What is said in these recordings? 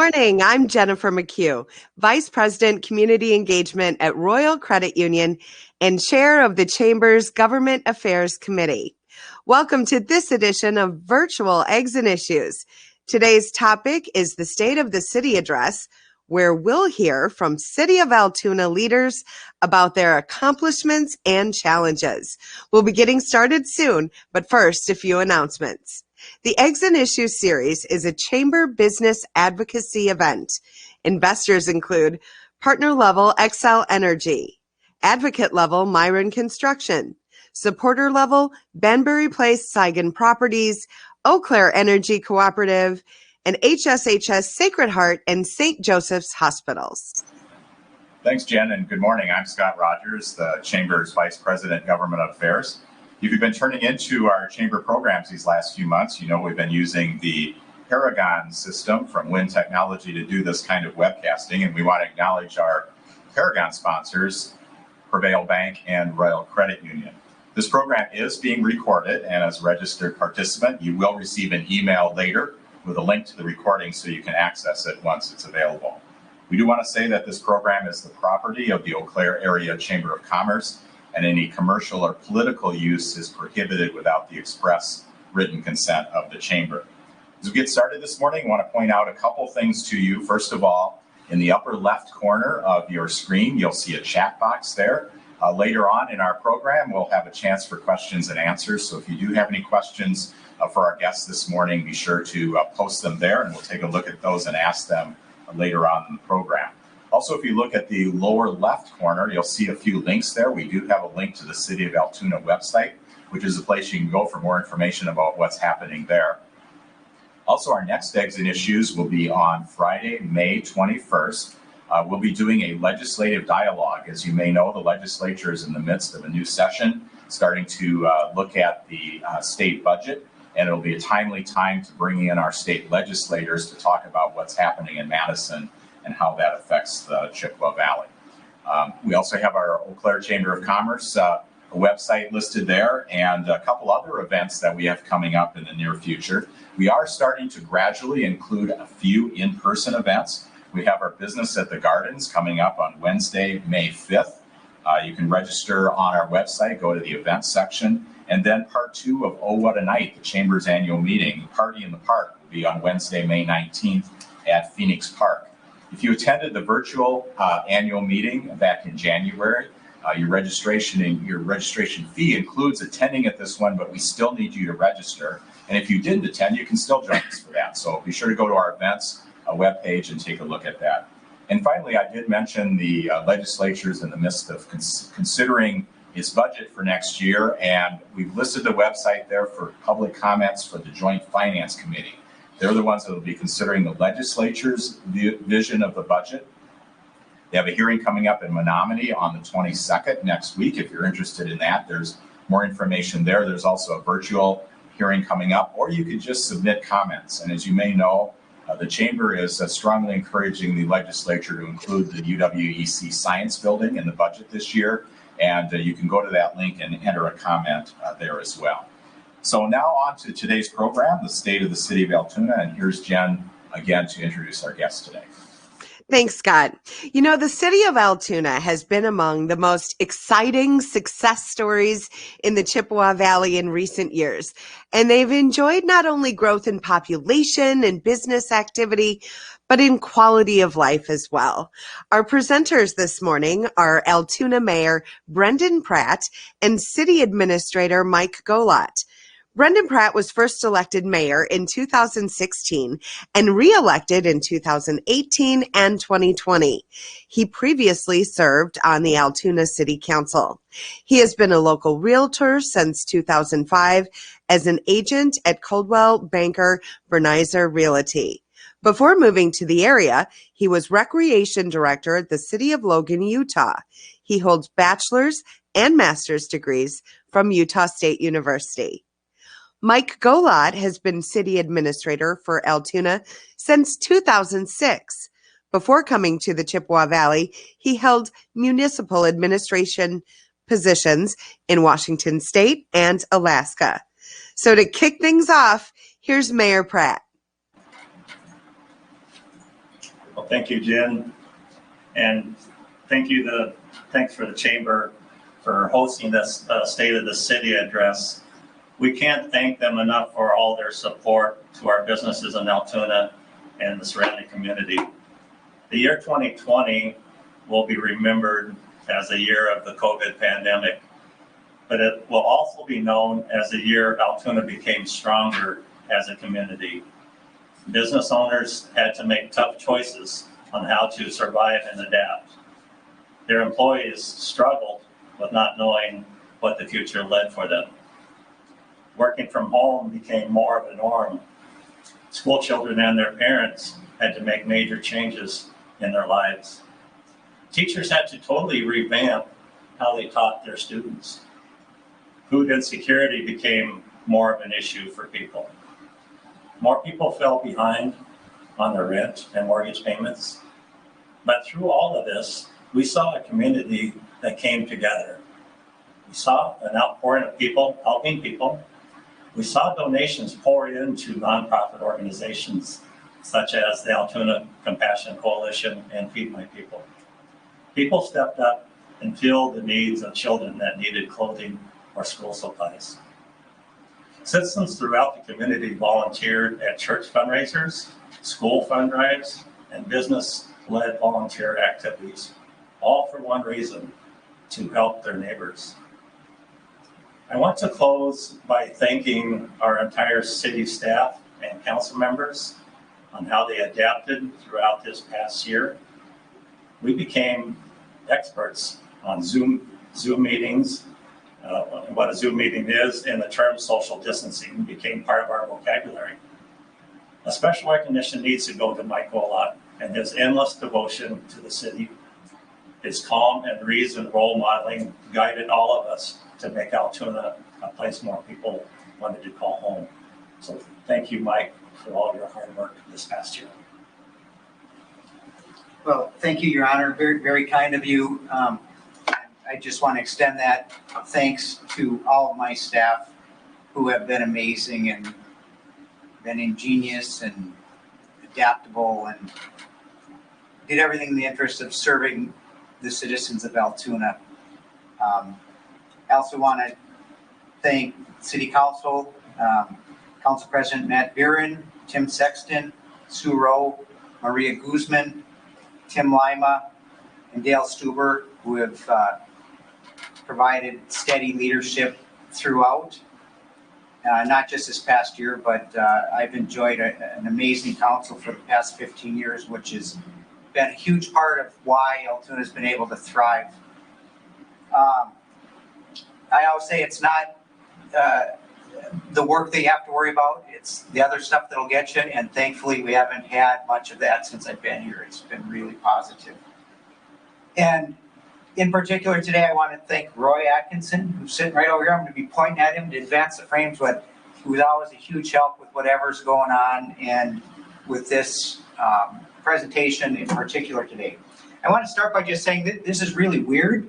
morning. I'm Jennifer McHugh, Vice President, Community Engagement at Royal Credit Union and Chair of the Chamber's Government Affairs Committee. Welcome to this edition of Virtual Eggs and Issues. Today's topic is the State of the City Address, where we'll hear from City of Altoona leaders about their accomplishments and challenges. We'll be getting started soon, but first, a few announcements. The Eggs and Issues series is a chamber business advocacy event. Investors include partner level Xcel Energy, advocate level Myron Construction, supporter level Banbury Place Saigon Properties, Eau Claire Energy Cooperative, and HSHS Sacred Heart and St. Joseph's Hospitals. Thanks, Jen, and good morning. I'm Scott Rogers, the Chamber's Vice President, Government Affairs. If you've been turning into our Chamber programs these last few months, you know we've been using the Paragon system from Wind Technology to do this kind of webcasting, and we want to acknowledge our Paragon sponsors, Prevail Bank and Royal Credit Union. This program is being recorded, and as a registered participant, you will receive an email later with a link to the recording so you can access it once it's available. We do want to say that this program is the property of the Eau Claire Area Chamber of Commerce, and any commercial or political use is prohibited without the express written consent of the Chamber. As we get started this morning, I want to point out a couple things to you. First of all, in the upper left corner of your screen, you'll see a chat box there. Later on in our program, we'll have a chance for questions and answers. So if you do have any questions for our guests this morning, be sure to post them there, and we'll take a look at those and ask them later on in the program. Also, if you look at the lower left corner, you'll see a few links there. We do have a link to the City of Altoona website, which is a place you can go for more information about what's happening there. Also, our next Eggs and Issues will be on Friday, May 21st. We'll be doing a legislative dialogue. As you may know, the legislature is in the midst of a new session, starting to look at the state budget, and it'll be a timely time to bring in our state legislators to talk about what's happening in Madison and how that affects the Chippewa Valley. We also have our Eau Claire Chamber of Commerce website listed there, and a couple other events that we have coming up in the near future. We are starting to gradually include a few in-person events. We have our Business at the Gardens coming up on Wednesday, May 5th. You can register on our website, go to the events section, and then part 2 of Oh What a Night, the Chamber's annual meeting, Party in the Park, will be on Wednesday, May 19th at Phoenix Park. If you attended the virtual annual meeting back in January, your registration fee includes attending at this one, but we still need you to register. And if you didn't attend, you can still join us for that. So be sure to go to our events webpage and take a look at that. And finally, I did mention the legislature is in the midst of considering its budget for next year, and we've listed the website there for public comments for the Joint Finance Committee. They're the ones that will be considering the legislature's vision of the budget. They have a hearing coming up in Menominee on the 22nd next week. If you're interested in that, there's more information there. There's also a virtual hearing coming up, or you could just submit comments. And as you may know, the Chamber is strongly encouraging the legislature to include the UWEC Science Building in the budget this year. And you can go to that link and enter a comment there as well. So now on to today's program, the State of the City of Altoona. And here's Jen again to introduce our guest today. Thanks, Scott. You know, the City of Altoona has been among the most exciting success stories in the Chippewa Valley in recent years, and they've enjoyed not only growth in population and business activity, but in quality of life as well. Our presenters this morning are Altoona Mayor Brendan Pratt and City Administrator Mike Golott. Brendan Pratt was first elected mayor in 2016 and re-elected in 2018 and 2020. He previously served on the Altoona City Council. He has been a local realtor since 2005 as an agent at Coldwell Banker Bernizer Realty. Before moving to the area, he was recreation director at the City of Logan, Utah. He holds bachelor's and master's degrees from Utah State University. Mike Golott has been city administrator for Altoona since 2006. Before coming to the Chippewa Valley, he held municipal administration positions in Washington State and Alaska. So to kick things off, here's Mayor Pratt. Well, thank you, Jen, and thanks for the Chamber for hosting this State of the City address. We can't thank them enough for all their support to our businesses in Altoona and the surrounding community. The year 2020 will be remembered as the year of the COVID pandemic, but it will also be known as the year Altoona became stronger as a community. Business owners had to make tough choices on how to survive and adapt. Their employees struggled with not knowing what the future led for them. Working from home became more of a norm. School children and their parents had to make major changes in their lives. Teachers had to totally revamp how they taught their students. Food insecurity became more of an issue for people. More people fell behind on their rent and mortgage payments. But through all of this, we saw a community that came together. We saw an outpouring of people helping people. We saw donations pour into nonprofit organizations such as the Altoona Compassion Coalition and Feed My People. People stepped up and filled the needs of children that needed clothing or school supplies. Citizens throughout the community volunteered at church fundraisers, school fund drives, and business-led volunteer activities, all for one reason: to help their neighbors. I want to close by thanking our entire city staff and council members on how they adapted throughout this past year. We became experts on Zoom meetings, what a Zoom meeting is, and the term social distancing became part of our vocabulary. A special recognition needs to go to Mike Golot and his endless devotion to the city. His calm and reasoned role modeling guided all of us to make Altoona a place more people wanted to call home. So thank you, Mike, for all your hard work this past year. Well, thank you, Your Honor. Very, very kind of you. I just want to extend that thanks to all of my staff who have been amazing and been ingenious and adaptable and did everything in the interest of serving the citizens of Altoona. I also want to thank City Council, Council President Matt Viren, Tim Sexton, Sue Rowe, Maria Guzman, Tim Lima, and Dale Stuber, who have provided steady leadership throughout, not just this past year, but I've enjoyed an amazing council for the past 15 years, which has been a huge part of why Altoona has been able to thrive. I always say it's not the work that you have to worry about, it's the other stuff that'll get you, and thankfully we haven't had much of that since I've been here. It's been really positive. And in particular today, I want to thank Roy Atkinson, who's sitting right over here. I'm going to be pointing at him to advance the frames, but he was always a huge help with whatever's going on and with this presentation in particular today. I want to start by just saying that this is really weird.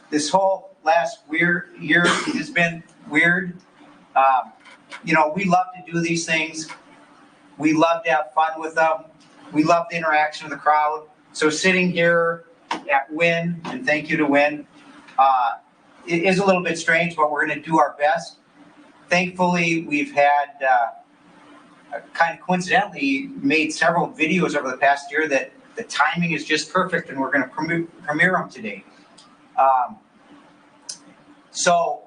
This whole last year has been weird. You know, we love to do these things. We love to have fun with them. We love the interaction with the crowd. So sitting here at Win, and thank you to Win, it is a little bit strange, but we're going to do our best. Thankfully, we've had kind of coincidentally made several videos over the past year that the timing is just perfect, and we're going to premiere them today. So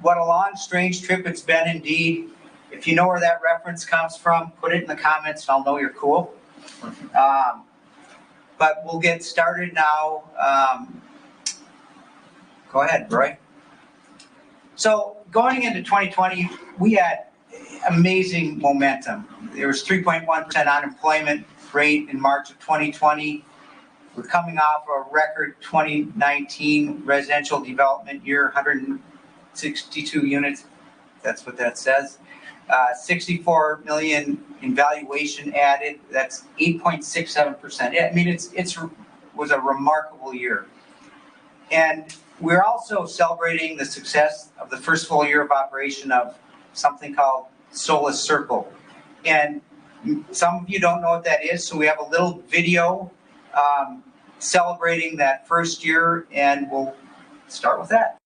what a long, strange trip it's been indeed. If you know where that reference comes from, put it in the comments and I'll know you're cool. But we'll get started now. Go ahead, Roy. So going into 2020, we had amazing momentum. There was 3.1% unemployment rate in March of 2020. We're coming off a record 2019 residential development year, 162 units. That's what that says. 64 million in valuation added. That's 8.67%. I mean, it was a remarkable year. And we're also celebrating the success of the first full year of operation of something called Solace Circle. And Some of you don't know what that is, so we have a little video celebrating that first year, and we'll start with that.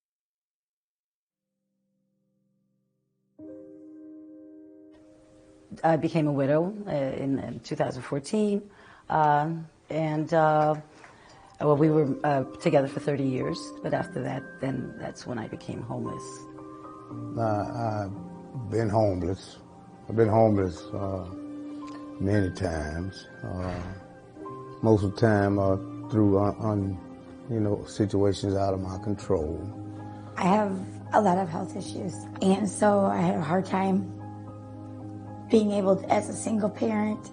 I became a widow in 2014, well, we were together for 30 years, but after that, then that's when I became homeless. I've been homeless. I've been homeless many times. Most of the time through situations out of my control. I have a lot of health issues, and so I had a hard time being able to, as a single parent,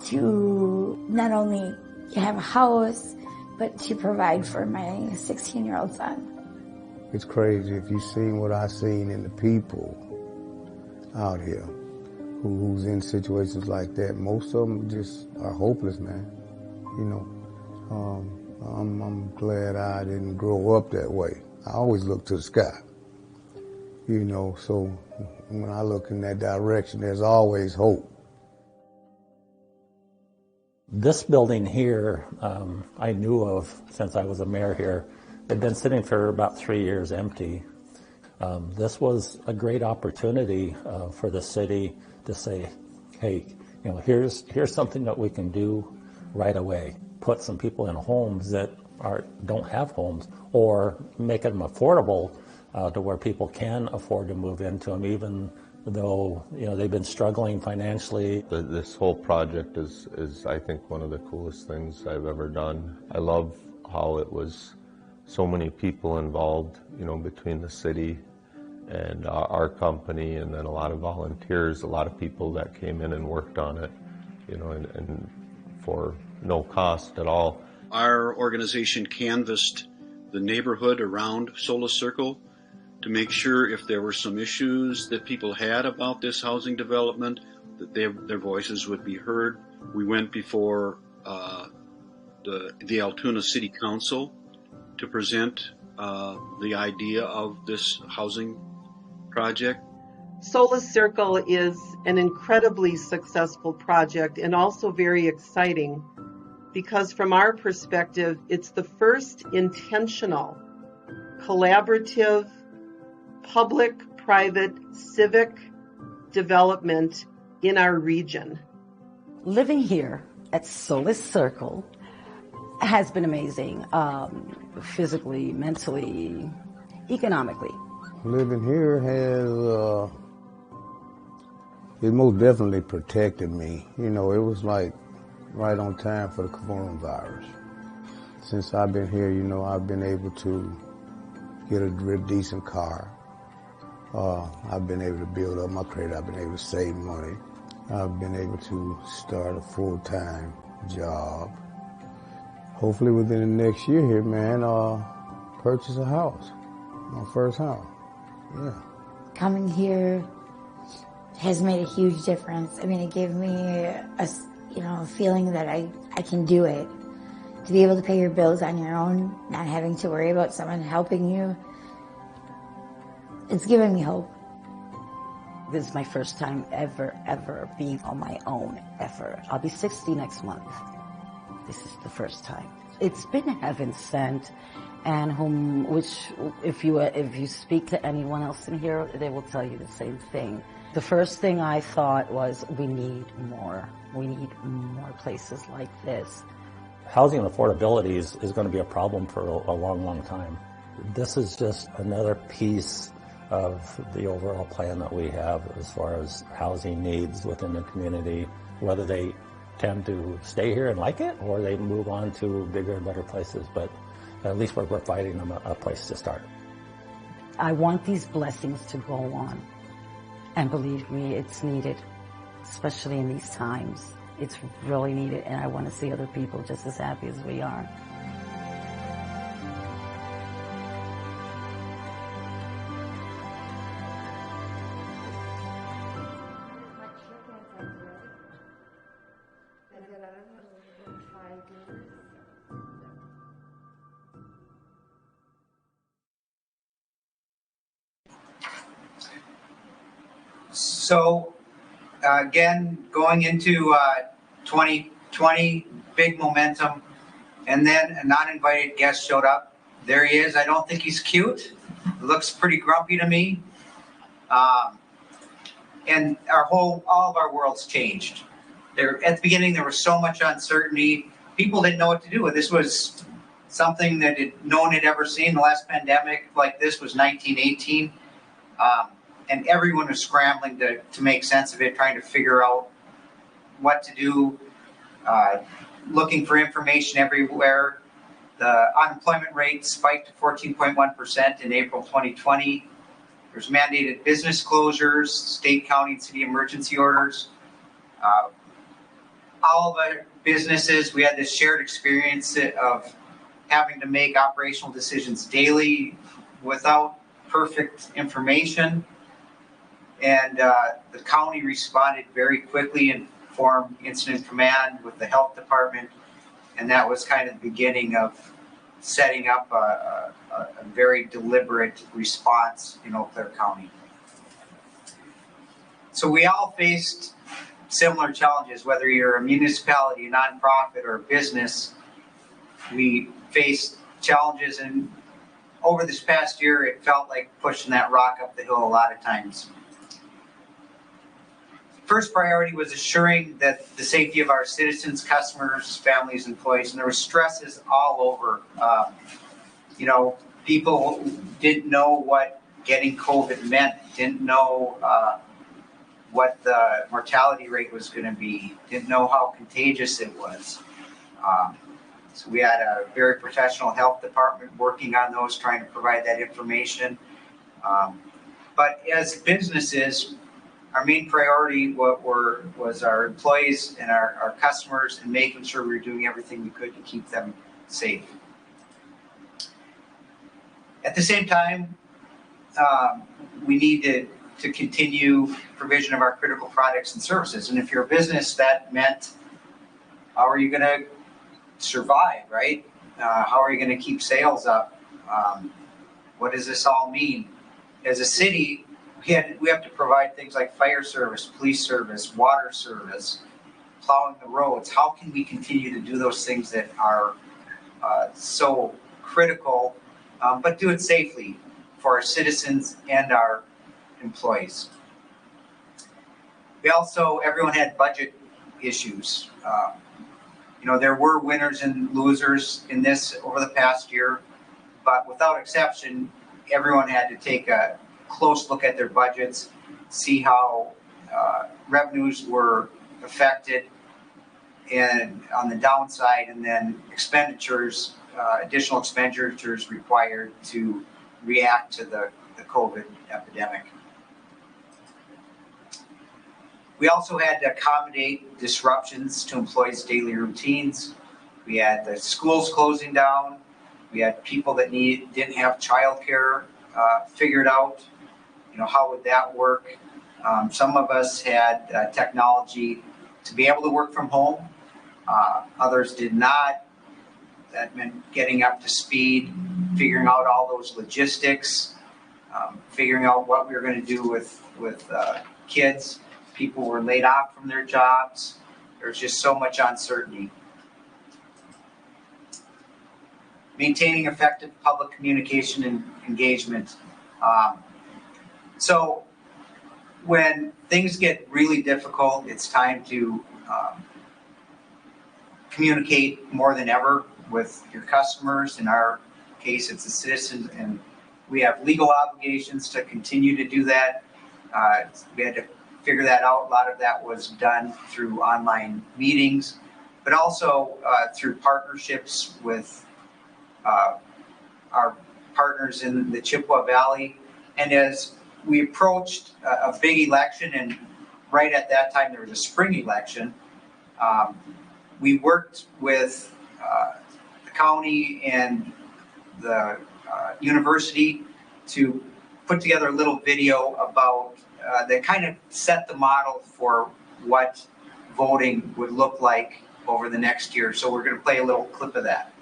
to not only have a house, but to provide for my 16-year-old son. It's crazy if you've seen what I've seen in the people out here who's in situations like that. Most of them just are hopeless, man. I'm glad I didn't grow up that way. I always look to the sky, so when I look in that direction, there's always hope. This building here, I knew of since I was a mayor here. It'd been sitting for about 3 years empty. This was a great opportunity for the city to say, hey, here's something that we can do right away. Put some people in homes that don't have homes, or make them affordable to where people can afford to move into them, even though they've been struggling financially. This whole project is I think one of the coolest things I've ever done. I love how it was so many people involved, between the city and our company, and then a lot of volunteers, a lot of people that came in and worked on it, and for no cost at all. Our organization canvassed the neighborhood around Solis Circle to make sure if there were some issues that people had about this housing development, that their voices would be heard. We went before the Altoona City Council to present the idea of this housing project. Solis Circle is an incredibly successful project and also very exciting because from our perspective, it's the first intentional, collaborative, public-private civic development in our region. Living here at Solis Circle has been amazing, physically, mentally, economically. Living here has it most definitely protected me. It was like right on time for the coronavirus. Since I've been here, I've been able to get a real decent car. I've been able to build up my credit. I've been able to save money. I've been able to start a full-time job. Hopefully within the next year here, man, purchase a house, my first house. Yeah. Coming here has made a huge difference. I mean, it gave me a feeling that I can do it. To be able to pay your bills on your own, not having to worry about someone helping you, it's given me hope. This is my first time ever being on my own, ever. I'll be 60 next month. This is the first time. It's been heaven sent, and if you speak to anyone else in here, they will tell you the same thing. The first thing I thought was, we need more. We need more places like this. Housing affordability is going to be a problem for a long, long time. This is just another piece of the overall plan that we have as far as housing needs within the community, whether they tend to stay here and like it or they move on to bigger and better places. But at least we're providing them a place to start. I want these blessings to go on. And believe me, it's needed, especially in these times. It's really needed, and I want to see other people just as happy as we are. So Again, going into 2020, big momentum, and then a non-invited guest showed up. There he is. I don't think he's cute. Looks pretty grumpy to me. And all of our worlds changed. At the beginning, there was so much uncertainty. People didn't know what to do. This was something that no one had ever seen. The last pandemic like this was 1918. And everyone was scrambling to make sense of it, trying to figure out what to do, looking for information everywhere. The unemployment rate spiked to 14.1% in April 2020. There's mandated business closures, state, county, and city emergency orders. All of our businesses, we had this shared experience of having to make operational decisions daily without perfect information. And the county responded very quickly and formed incident command with the health department. And that was kind of the beginning of setting up a very deliberate response in Eau Claire County. So we all faced similar challenges, whether you're a municipality, a nonprofit, or a business. We faced challenges, and over this past year, it felt like pushing that rock up the hill a lot of times. First priority was assuring that the safety of our citizens, customers, families, employees, and there were stresses all over. People didn't know what getting COVID meant, didn't know what the mortality rate was going to be, didn't know how contagious it was. So we had a very professional health department working on those, trying to provide that information. But as businesses, our main priority was our employees and our customers, and making sure we were doing everything we could to keep them safe. At the same time, we need to continue provision of our critical products and services. And if you're a business, that meant, how are you going to survive, right? How are you going to keep sales up? What does this all mean? As a city, we have to provide things like fire service, police service, water service, plowing the roads. How can we continue to do those things that are so critical, but do it safely for our citizens and our employees? Everyone had budget issues. There were winners and losers in this over the past year, but without exception, everyone had to take a close look at their budgets, see how revenues were affected and on the downside, and then additional expenditures required to react to the COVID epidemic. We also had to accommodate disruptions to employees' daily routines. We had the schools closing down. We had people that didn't have childcare figured out. How would that work? Some of us had technology to be able to work from home. Others did not. That meant getting up to speed, figuring out all those logistics, figuring out what we were going to do with kids. People were laid off from their jobs. There's just so much uncertainty. Maintaining effective public communication and engagement. So when things get really difficult, it's time to communicate more than ever with your customers. In our case, it's the citizens, and we have legal obligations to continue to do that. We had to figure that out. A lot of that was done through online meetings, but also through partnerships with our partners in the Chippewa Valley. And as we approached a big election, and right at that time there was a spring election, we worked with the county and the university to put together a little video about that kind of set the model for what voting would look like over the next year. So we're going to play a little clip of that.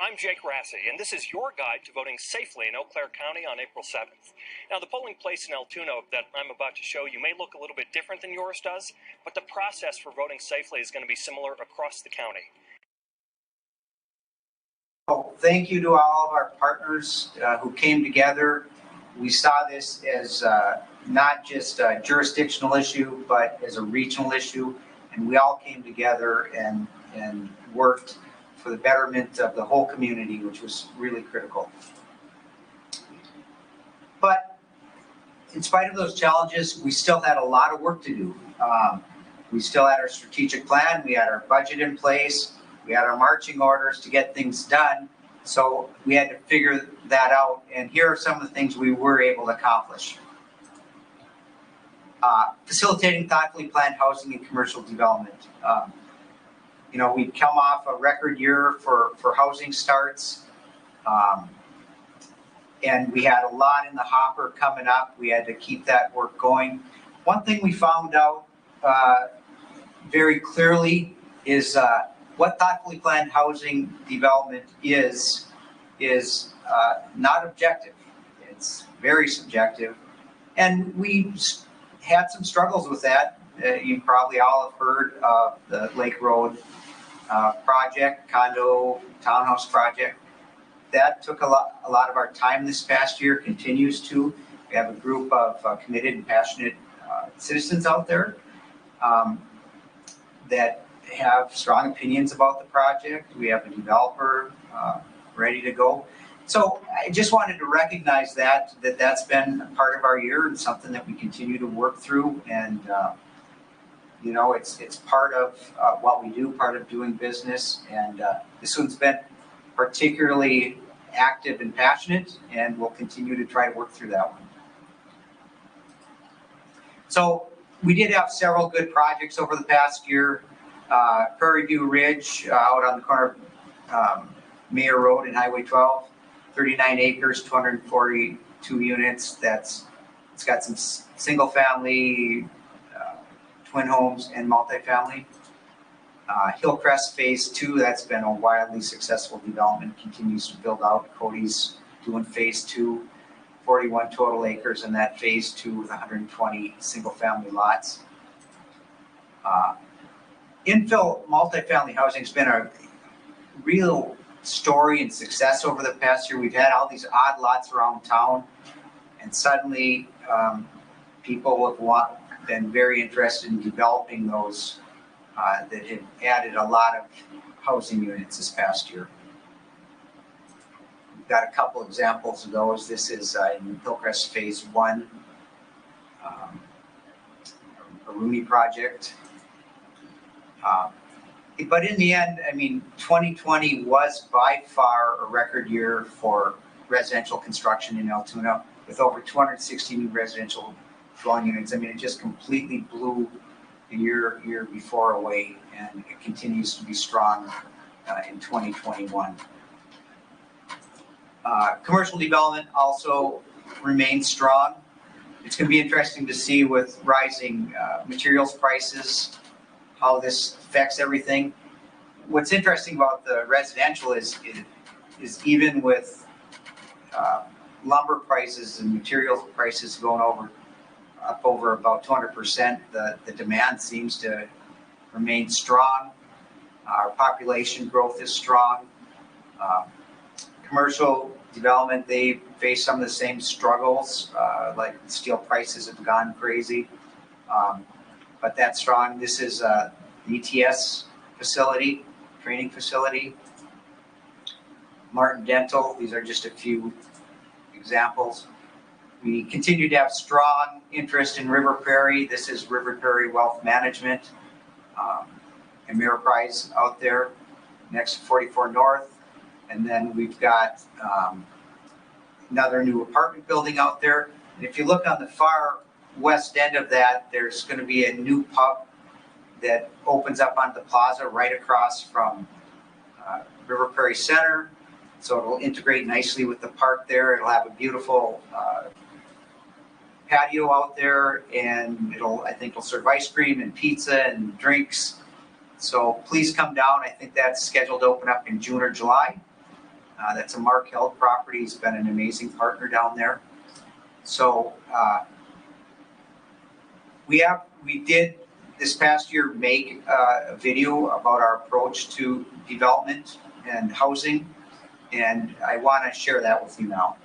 I'm Jake Rassi, and this is your guide to voting safely in Eau Claire County on April 7th. Now, the polling place in Altoona that I'm about to show you may look a little bit different than yours does, but the process for voting safely is going to be similar across the county. Oh, thank you to all of our partners who came together. We saw this as not just a jurisdictional issue, but as a regional issue, and we all came together and worked for the betterment of the whole community, which was really critical. But in spite of those challenges, we still had a lot of work to do. We still had our strategic plan, we had our budget in place, we had our marching orders to get things done. So we had to figure that out, and here are some of the things we were able to accomplish. Facilitating thoughtfully planned housing and commercial development. We'd come off a record year for housing starts, and we had a lot in the hopper coming up. We had to keep that work going. One thing we found out very clearly is what thoughtfully planned housing development is not objective. It's very subjective, and we had some struggles with that. You probably all have heard of the Lake Road project, condo townhouse project. That took a lot of our time this past year, continues to. We have a group of committed and passionate citizens out there that have strong opinions about the project. We have a developer ready to go. So I just wanted to recognize that's been a part of our year and something that we continue to work through. And it's part of what we do, part of doing business. And this one's been particularly active and passionate, and we'll continue to try to work through that one. So we did have several good projects over the past year. Prairie View Ridge out on the corner of Mayor Road and Highway 12, 39 acres, 242 units. It's got some single family, twin homes, and multifamily. Hillcrest Phase 2, that's been a wildly successful development, continues to build out. Cody's doing Phase 2, 41 total acres in that Phase 2 with 120 single family lots. Infill multifamily housing has been a real story and success over the past year. We've had all these odd lots around town, and suddenly people have been very interested in developing those that have added a lot of housing units this past year. We've got a couple examples of those. This is in Hillcrest Phase 1, a Rooney project. But in the end, 2020 was by far a record year for residential construction in Altoona, with over 260 new residential dwelling units. It just completely blew the year before away, and it continues to be strong in 2021. Commercial development also remains strong. It's going to be interesting to see with rising materials prices how this affects everything. What's interesting about the residential is even with lumber prices and materials prices going up over about 200%, the demand seems to remain strong. Our population growth is strong. Commercial development, they face some of the same struggles, like steel prices have gone crazy, but that's strong. This is the ETS facility, training facility. Martin Dental, these are just a few examples. We continue to have strong interest in River Prairie. This is River Prairie Wealth Management, Ameriprise out there next to 44 North. And then we've got another new apartment building out there. And if you look on the far west end of that, there's going to be a new pub that opens up onto the plaza right across from River Prairie Center. So it'll integrate nicely with the park there. It'll have a beautiful patio out there, and I think it'll serve ice cream and pizza and drinks. So please come down. I think that's scheduled to open up in June or July. That's a Mark Held property. He's been an amazing partner down there. So we did this past year make a video about our approach to development and housing, and I want to share that with you now.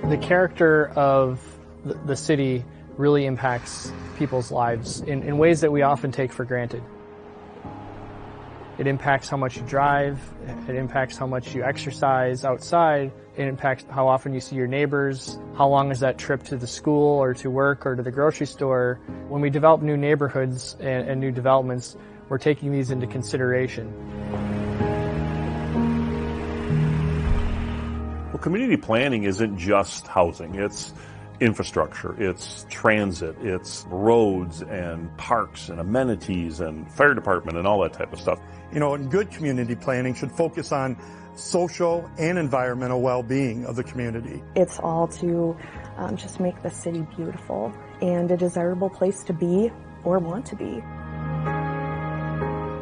The character of the city really impacts people's lives in ways that we often take for granted. It impacts how much you drive, it impacts how much you exercise outside, it impacts how often you see your neighbors, how long is that trip to the school or to work or to the grocery store. When we develop new neighborhoods and new developments, we're taking these into consideration. Well, community planning isn't just housing, it's infrastructure, it's transit, it's roads and parks and amenities and fire department and all that type of stuff. You know, and good community planning should focus on social and environmental well-being of the community. It's all to just make the city beautiful and a desirable place to be or want to be.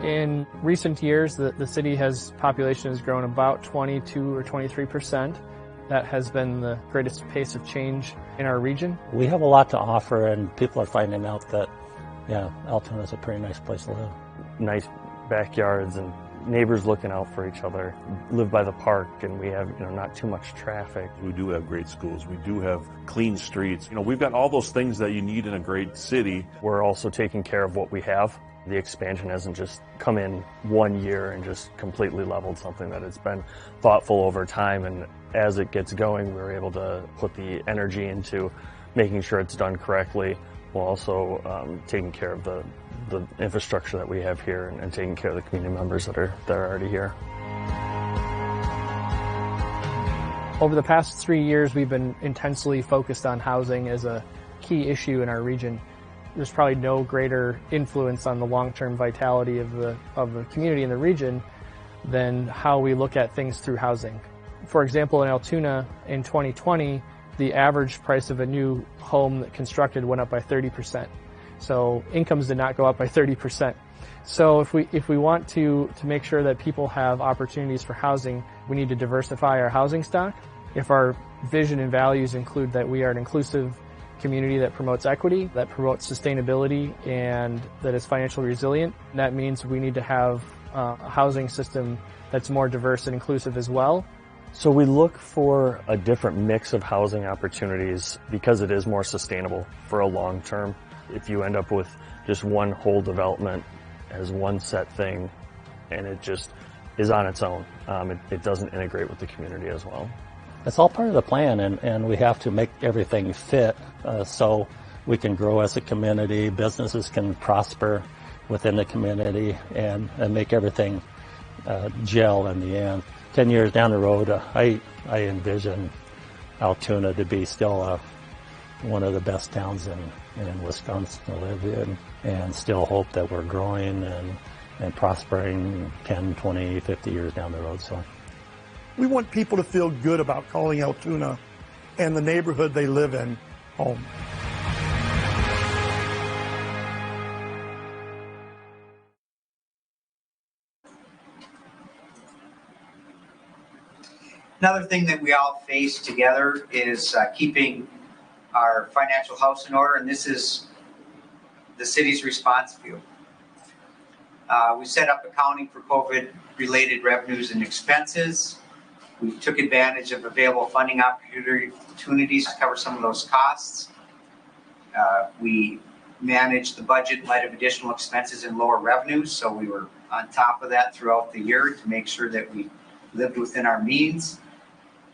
In recent years, the city population has grown about 22 or 23%. That has been the greatest pace of change in our region. We have a lot to offer, and people are finding out that, Altoona is a pretty nice place to live. Nice backyards and neighbors looking out for each other. Live by the park, and we have not too much traffic. We do have great schools. We do have clean streets. We've got all those things that you need in a great city. We're also taking care of what we have. The expansion hasn't just come in 1 year and just completely leveled something, that it's been thoughtful over time, and as it gets going, we're able to put the energy into making sure it's done correctly, while also taking care of the infrastructure that we have here and taking care of the community members that are already here. Over the past 3 years, we've been intensely focused on housing as a key issue in our region. There's probably no greater influence on the long-term vitality of the community in the region than how we look at things through housing. For example, in Altoona in 2020, the average price of a new home constructed went up by 30%. So incomes did not go up by 30%. So if we want to make sure that people have opportunities for housing, we need to diversify our housing stock. If our vision and values include that we are an inclusive community that promotes equity, that promotes sustainability, and that is financially resilient, that means we need to have a housing system that's more diverse and inclusive as well. So we look for a different mix of housing opportunities because it is more sustainable for a long term. If you end up with just one whole development as one set thing and it just is on its own, it doesn't integrate with the community as well. It's all part of the plan, and we have to make everything fit so we can grow as a community, businesses can prosper within the community, and make everything gel in the end. 10 years down the road, I envision Altoona to be still one of the best towns in Wisconsin to live in, and still hope that we're growing and prospering 10, 20, 50 years down the road. So We want people to feel good about calling Altoona and the neighborhood they live in home. Another thing that we all face together is keeping our financial house in order, and this is the city's response view. We set up accounting for COVID-related revenues and expenses. We took advantage of available funding opportunities to cover some of those costs. We managed the budget in light of additional expenses and lower revenues, so we were on top of that throughout the year to make sure that we lived within our means.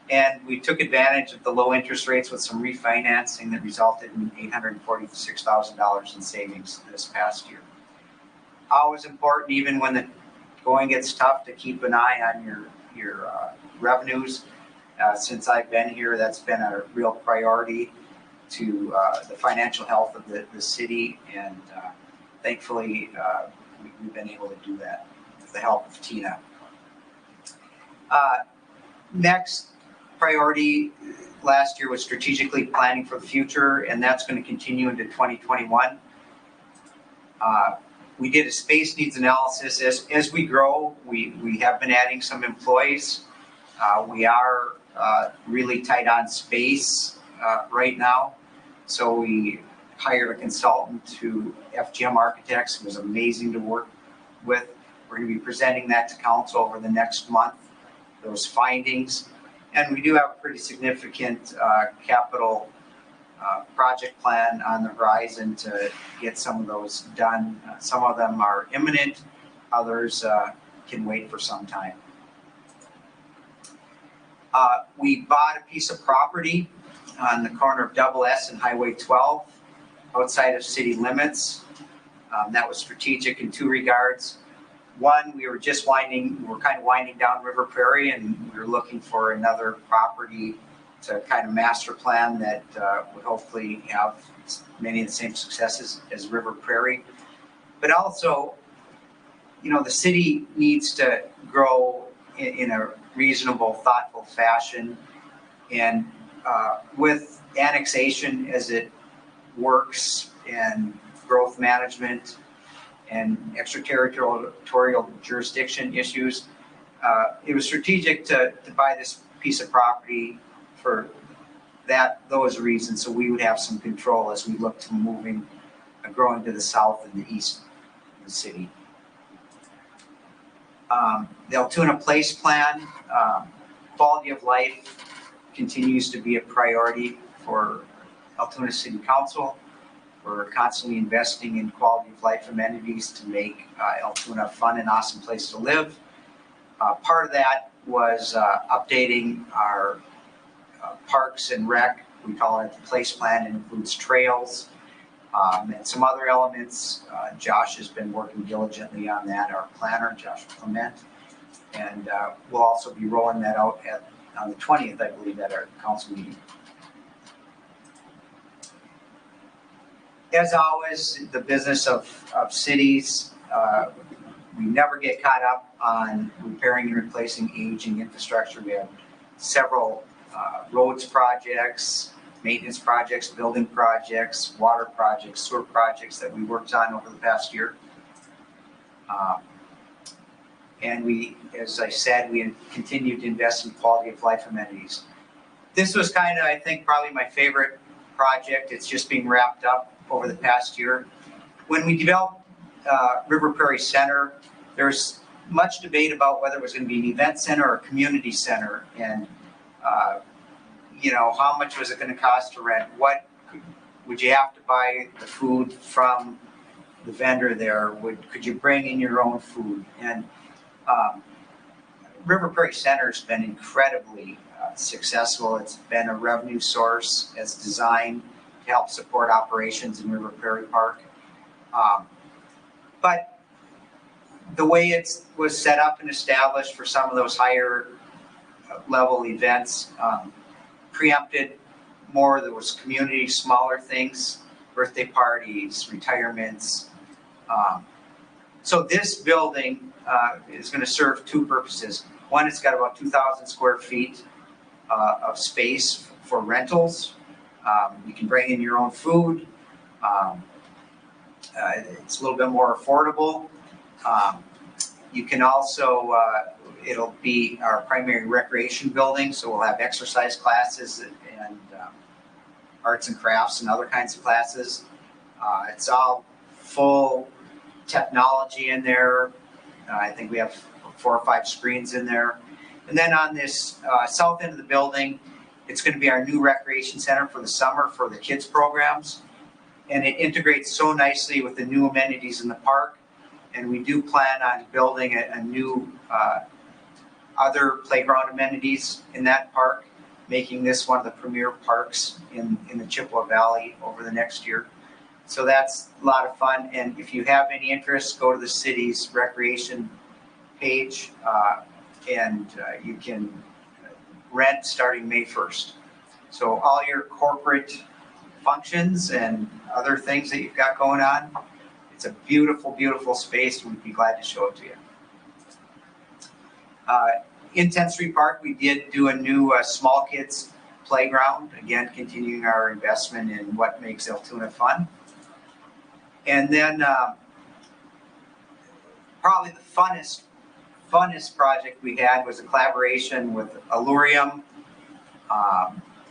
And we took advantage of the low interest rates with some refinancing that resulted in $846,000 in savings this past year. Always important, even when the going gets tough, to keep an eye on your revenues. Since I've been here, that's been a real priority to the financial health of the city, and thankfully we've been able to do that with the help of Tina. Next priority last year was strategically planning for the future, and that's going to continue into 2021. We did a space needs analysis. As we grow, we have been adding some employees. We are really tight on space right now. So we hired a consultant to FGM Architects. It was amazing to work with. We're going to be presenting that to council over the next month, those findings. And we do have a pretty significant capital project plan on the horizon to get some of those done. Some of them are imminent, others can wait for some time. We bought a piece of property on the corner of Double S and Highway 12 outside of city limits. That was strategic in two regards. One, we were kind of winding down River Prairie, and we were looking for another property to kind of master plan that would hopefully have many of the same successes as River Prairie. But also, you know, the city needs to grow in a reasonable, thoughtful fashion. And with annexation as it works and growth management and extraterritorial jurisdiction issues, it was strategic to buy this piece of property for those reasons, so we would have some control as we look to growing to the south and the east of the city. The Altoona Place Plan, quality of life continues to be a priority for Altoona City Council. We're constantly investing in quality of life amenities to make Altoona a fun and awesome place to live. Part of that was updating our parks and rec. We call it the place plan. It includes trails and some other elements. Josh has been working diligently on that, our planner, Josh Clement. And we'll also be rolling that out on the 20th, I believe, at our council meeting. As always, the business of cities, we never get caught up on repairing and replacing aging infrastructure. We have several roads projects, maintenance projects, building projects, water projects, sewer projects that we worked on over the past year. And we, as I said, we continue to invest in quality of life amenities. This was kind of, I think, probably my favorite project. It's just being wrapped up over the past year. When we developed River Prairie Center, there's much debate about whether it was going to be an event center or a community center, and you know, how much was it going to cost to rent? What would you have to buy the food from the vendor there? Could you bring in your own food? And River Prairie Center has been incredibly successful. It's been a revenue source as designed to help support operations in River Prairie Park. But the way it was set up and established for some of those higher level events preempted more. There was community, smaller things, birthday parties, retirements. So this building is going to serve two purposes. One, it's got about 2,000 square feet of space for rentals. You can bring in your own food. It's a little bit more affordable. You can also, it'll be our primary recreation building, so we'll have exercise classes and arts and crafts and other kinds of classes. It's all full technology in there. I think we have 4 or 5 screens in there. And then on this south end of the building, it's going to be our new recreation center for the summer for the kids programs. And it integrates so nicely with the new amenities in the park. And we do plan on building a new other playground amenities in that park, making this one of the premier parks in the Chippewa Valley over the next year. So that's a lot of fun. And if you have any interest, go to the city's recreation page and you can rent starting May 1st. So all your corporate functions and other things that you've got going on, it's a beautiful, beautiful space. We'd be glad to show it to you. In 10th Street Park, we did do a new small kids playground. Again, continuing our investment in what makes Altoona fun. And then probably the funnest project we had was a collaboration with Allurium,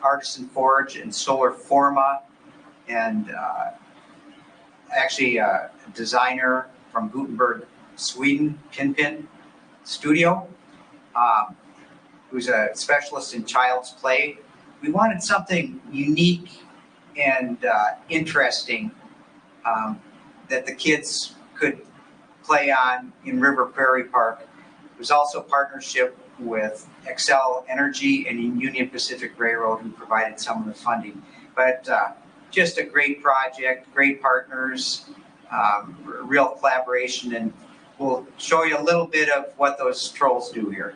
Artisan Forge, and Solar Forma, and actually a designer from Gothenburg, Sweden, Pinpin Studio, who's a specialist in child's play. We wanted something unique and interesting that the kids could play on in River Prairie Park. There was also a partnership with Xcel Energy and Union Pacific Railroad, who provided some of the funding. But just a great project, great partners, real collaboration, and we'll show you a little bit of what those trolls do here.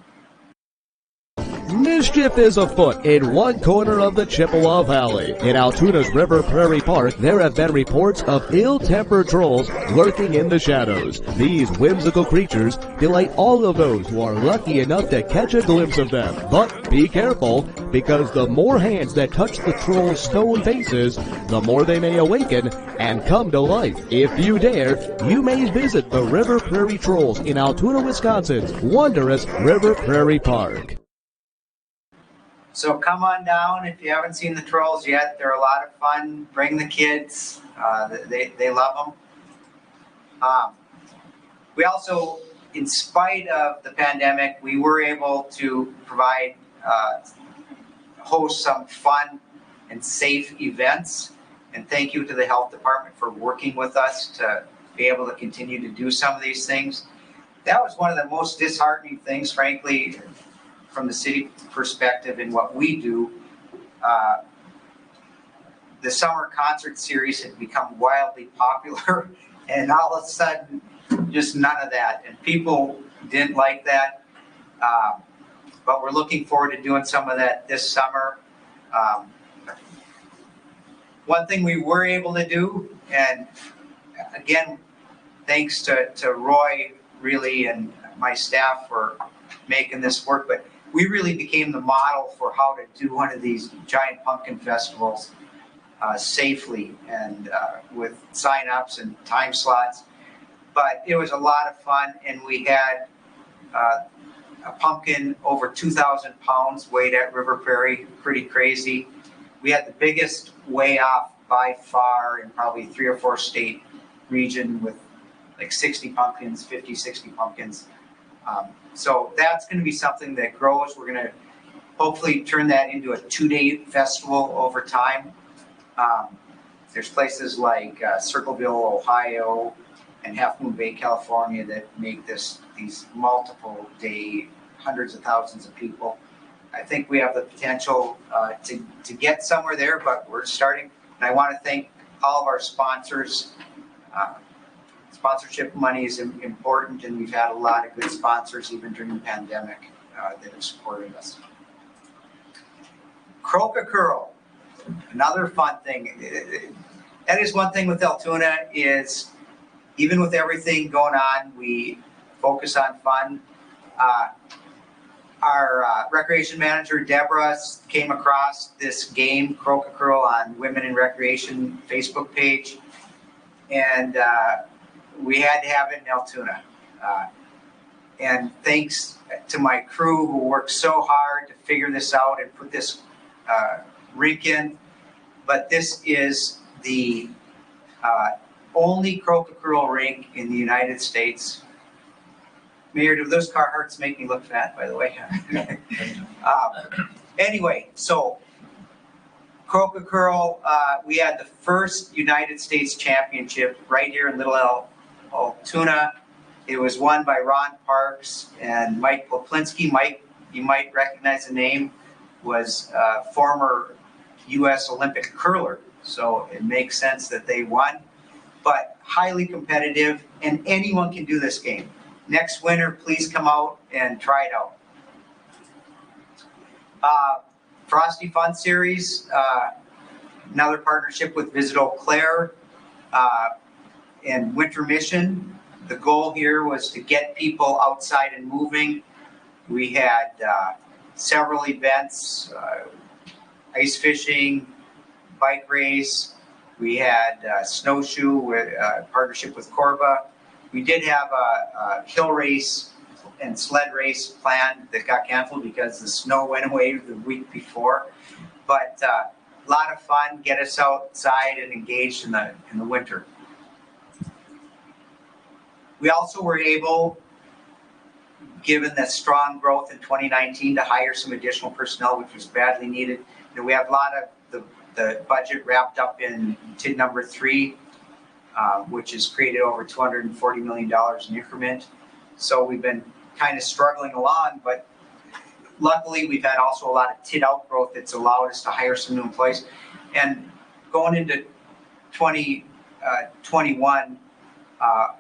Mischief is afoot in one corner of the Chippewa Valley. In Altoona's River Prairie Park, there have been reports of ill-tempered trolls lurking in the shadows. These whimsical creatures delight all of those who are lucky enough to catch a glimpse of them. But be careful, because the more hands that touch the troll's stone faces, the more they may awaken and come to life. If you dare, you may visit the River Prairie Trolls in Altoona, Wisconsin's wondrous River Prairie Park. So come on down if you haven't seen the trolls yet. They're a lot of fun. Bring the kids. They love them. We also, in spite of the pandemic, we were able to provide, host some fun and safe events. And thank you to the health department for working with us to be able to continue to do some of these things. That was one of the most disheartening things, frankly, from the city perspective in what we do. The summer concert series had become wildly popular, and all of a sudden, just none of that. And people didn't like that. But we're looking forward to doing some of that this summer. One thing we were able to do, and again, thanks to Roy, really, and my staff for making this work, but we really became the model for how to do one of these giant pumpkin festivals safely and with sign-ups and time slots. But it was a lot of fun, and we had a pumpkin over 2,000 pounds weighed at River Prairie, pretty crazy. We had the biggest weigh-off by far in probably 3 or 4 state region with like 60 pumpkins, 50, 60 pumpkins. So that's going to be something that grows. We're going to hopefully turn that into a 2-day festival over time. There's places like Circleville, Ohio, and Half Moon Bay, California, that make these multiple day, hundreds of thousands of people. I think we have the potential to get somewhere there, but we're starting. And I want to thank all of our sponsors. Sponsorship money is important, and we've had a lot of good sponsors even during the pandemic that have supported us. Croca Curl, another fun thing. That is one thing with Altoona is even with everything going on, we focus on fun. Our recreation manager, Deborah, came across this game, Croca Curl, on Women in Recreation Facebook page, and we had to have it in Altoona. And thanks to my crew who worked so hard to figure this out and put this rink in. But this is the only Croca Curl rink in the United States. Mayor, do those Carhartts make me look fat, by the way? Anyway, so Croca Curl, we had the first United States championship right here in Little Altoona. It was won by Ron Parks and Mike Poplinski. Mike, you might recognize the name, was a former U.S. Olympic curler. So it makes sense that they won, but highly competitive, and anyone can do this game. Next winter, please come out and try it out. Frosty Fun Series, another partnership with Visit Eau Claire and Winter Mission. The goal here was to get people outside and moving. We had several events, ice fishing, bike race. We had snowshoe with partnership with Corba. We did have a hill race and sled race planned that got canceled because the snow went away the week before. But a lot of fun, get us outside and engaged in the winter. We also were able, given the strong growth in 2019, to hire some additional personnel, which was badly needed. And we have a lot of the budget wrapped up in TID number 3, which has created over $240 million in increment. So we've been kind of struggling along, but luckily we've had also a lot of TID outgrowth that's allowed us to hire some new employees. And going into 2021,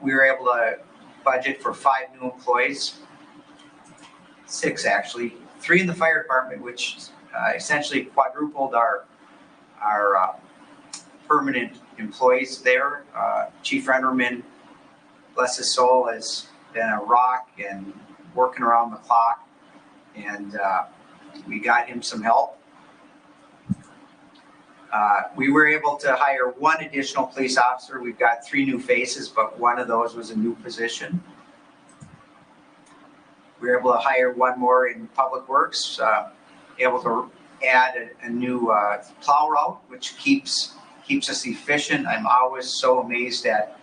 we were able to budget for 5 new employees, 6 actually, 3 in the fire department, which essentially quadrupled our permanent employees there. Chief Renderman, bless his soul, has been a rock and working around the clock, and we got him some help. We were able to hire 1 additional police officer. We've got 3 new faces, but 1 of those was a new position. We were able to hire 1 more in Public Works, able to add a new plow route, which keeps us efficient. I'm always so amazed at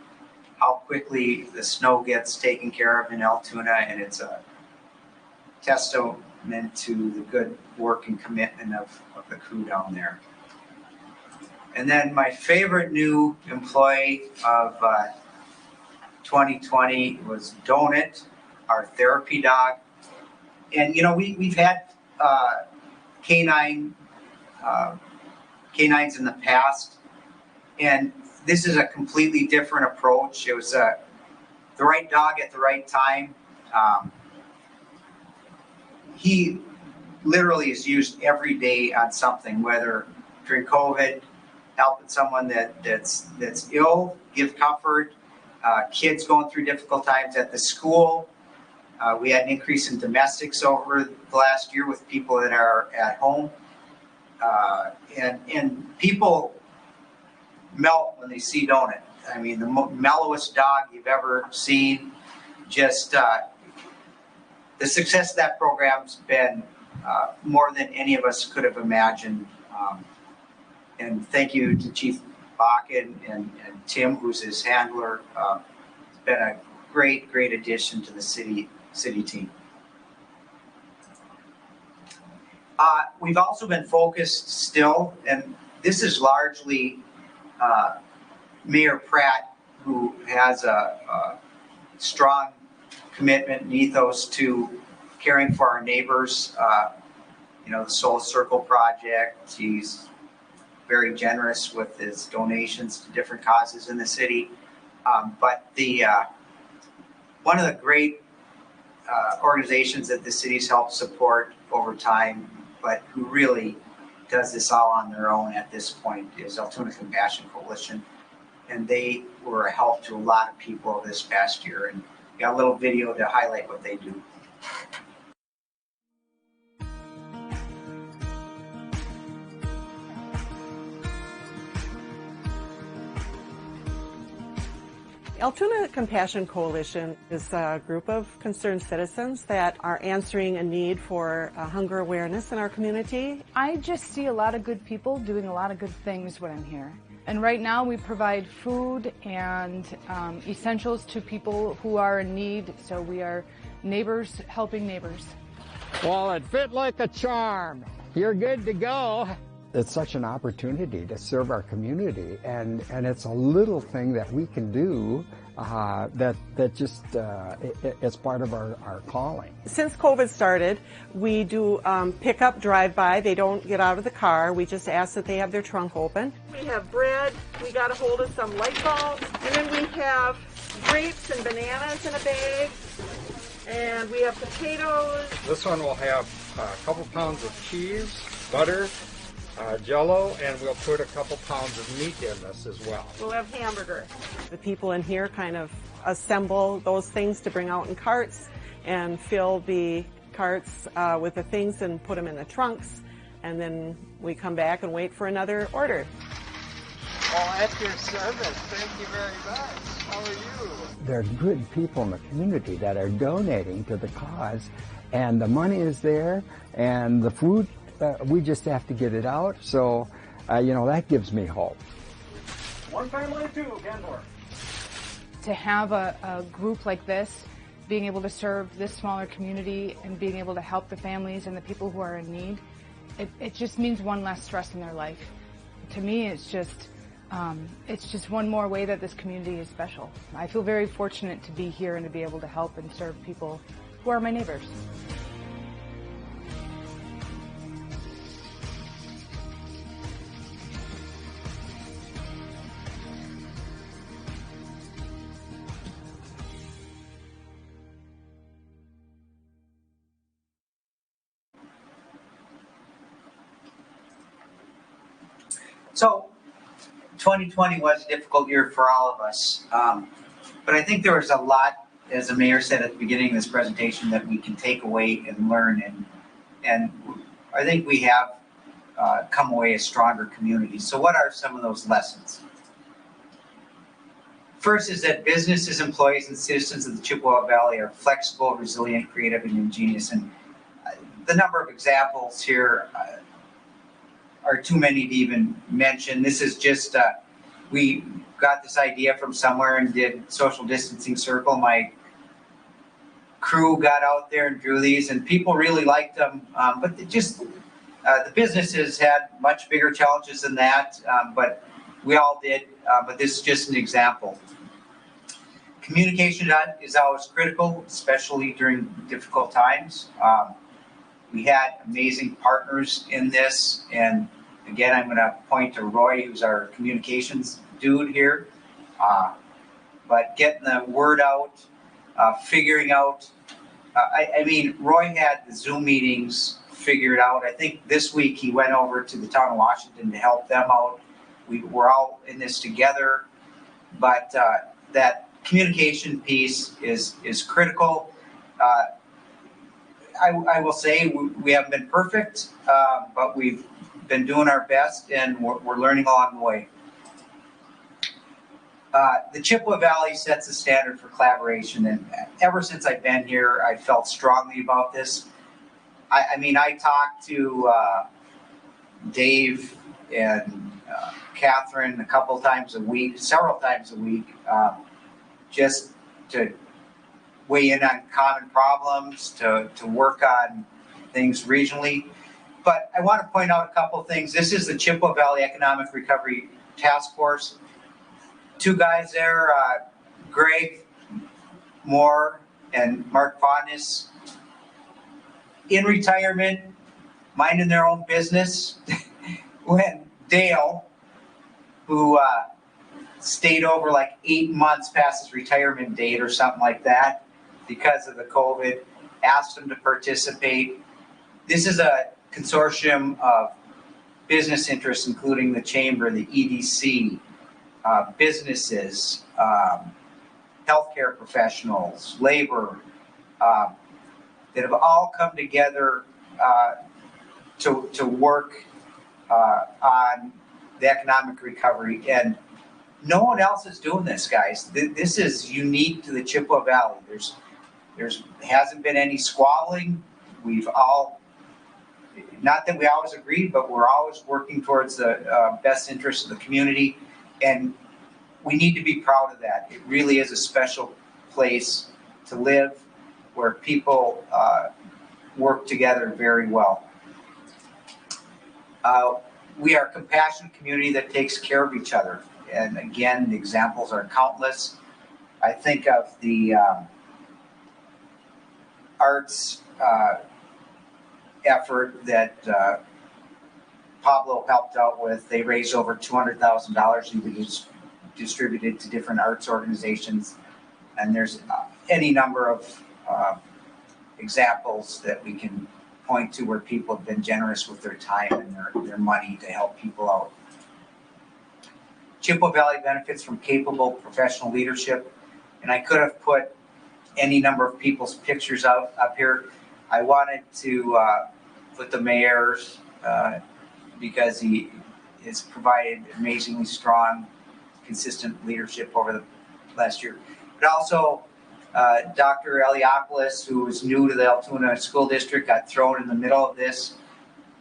how quickly the snow gets taken care of in Altoona, and it's a testament to the good work and commitment of the crew down there. And then my favorite new employee of 2020 was Donut, our therapy dog. And you know, we've had canines in the past, and this is a completely different approach. It was the right dog at the right time. He literally is used every day on something, whether during COVID, helping someone that's ill, give comfort, kids going through difficult times at the school. We had an increase in domestics over the last year with people that are at home. And people melt when they see Donut. I mean, the mellowest dog you've ever seen. Just the success of that program's been more than any of us could have imagined. And thank you to Chief Bakken and Tim, who's his handler. It's been a great addition to the city team. We've also been focused still, and this is largely Mayor Pratt, who has a strong commitment and ethos to caring for our neighbors. You know, the Soul Circle Project, he's very generous with his donations to different causes in the city. But one of the great organizations that the city's helped support over time, but who really does this all on their own at this point, is Altoona Compassion Coalition. And they were a help to a lot of people this past year. And we got a little video to highlight what they do. Altoona Compassion Coalition is a group of concerned citizens that are answering a need for hunger awareness in our community. I just see a lot of good people doing a lot of good things when I'm here. And right now we provide food and essentials to people who are in need, so we are neighbors helping neighbors. Well, it fit like a charm. You're good to go. It's such an opportunity to serve our community, and it's a little thing that we can do that just it's part of our calling. Since COVID started, we do pick up, drive by. They don't get out of the car. We just ask that they have their trunk open. We have bread. We got a hold of some light bulbs, and then we have grapes and bananas in a bag, and we have potatoes. This one will have a couple pounds of cheese, butter, Jell-O, and we'll put a couple pounds of meat in this as well. We'll have hamburger. The people in here kind of assemble those things to bring out in carts and fill the carts with the things and put them in the trunks, and then we come back and wait for another order. Oh, at your service. Thank you very much. How are you? There are good people in the community that are donating to the cause, and the money is there, and the food, we just have to get it out. So, that gives me hope. One family, two, Cantor. To have a group like this, being able to serve this smaller community and being able to help the families and the people who are in need, it just means one less stress in their life. To me, it's just one more way that this community is special. I feel very fortunate to be here and to be able to help and serve people who are my neighbors. So 2020 was a difficult year for all of us, but I think there was a lot, as the mayor said at the beginning of this presentation, that we can take away and learn, and I think we have come away a stronger community. So what are some of those lessons? First is that businesses, employees, and citizens of the Chippewa Valley are flexible, resilient, creative, and ingenious. And the number of examples here are too many to even mention. This is just, we got this idea from somewhere and did social distancing circle. My crew got out there and drew these, and people really liked them. But the businesses had much bigger challenges than that, but we all did. But this is just an example. Communication is always critical, especially during difficult times. We had amazing partners in this, and again, I'm going to point to Roy, who's our communications dude here. But getting the word out, figuring out, Roy had the Zoom meetings figured out. I think this week he went over to the town of Washington to help them out. We're all in this together, but that communication piece is critical. I will say we haven't been perfect, but we've been doing our best, and we're learning along the way. The Chippewa Valley sets the standard for collaboration, and ever since I've been here, I felt strongly about this. I talked to Dave and Catherine a couple times a week, several times a week, just to weigh in on common problems, to work on things regionally. But I want to point out a couple things. This is the Chippewa Valley Economic Recovery Task Force. Two guys there, Greg Moore and Mark Fondness, in retirement, minding their own business. When Dale, who stayed over like 8 months past his retirement date or something like that because of the COVID, asked him to participate. This is a consortium of business interests, including the Chamber, the EDC, businesses, healthcare professionals, labor, that have all come together to work on the economic recovery. And no one else is doing this, guys. This is unique to the Chippewa Valley. There's hasn't been any squabbling. We've all, not that we always agree, but we're always working towards the best interest of the community. And we need to be proud of that. It really is a special place to live where people work together very well. We are a compassionate community that takes care of each other. And again, the examples are countless. I think of the arts effort that Pablo helped out with. They raised over $200,000 and we distributed to different arts organizations. And there's any number of examples that we can point to where people have been generous with their time and their money to help people out. Chippewa Valley benefits from capable professional leadership, and I could have put any number of people's pictures up here. I wanted to put the mayor's because has provided amazingly strong, consistent leadership over the last year. But also, Dr. Eliopoulos, who was new to the Altoona School District, got thrown in the middle of this.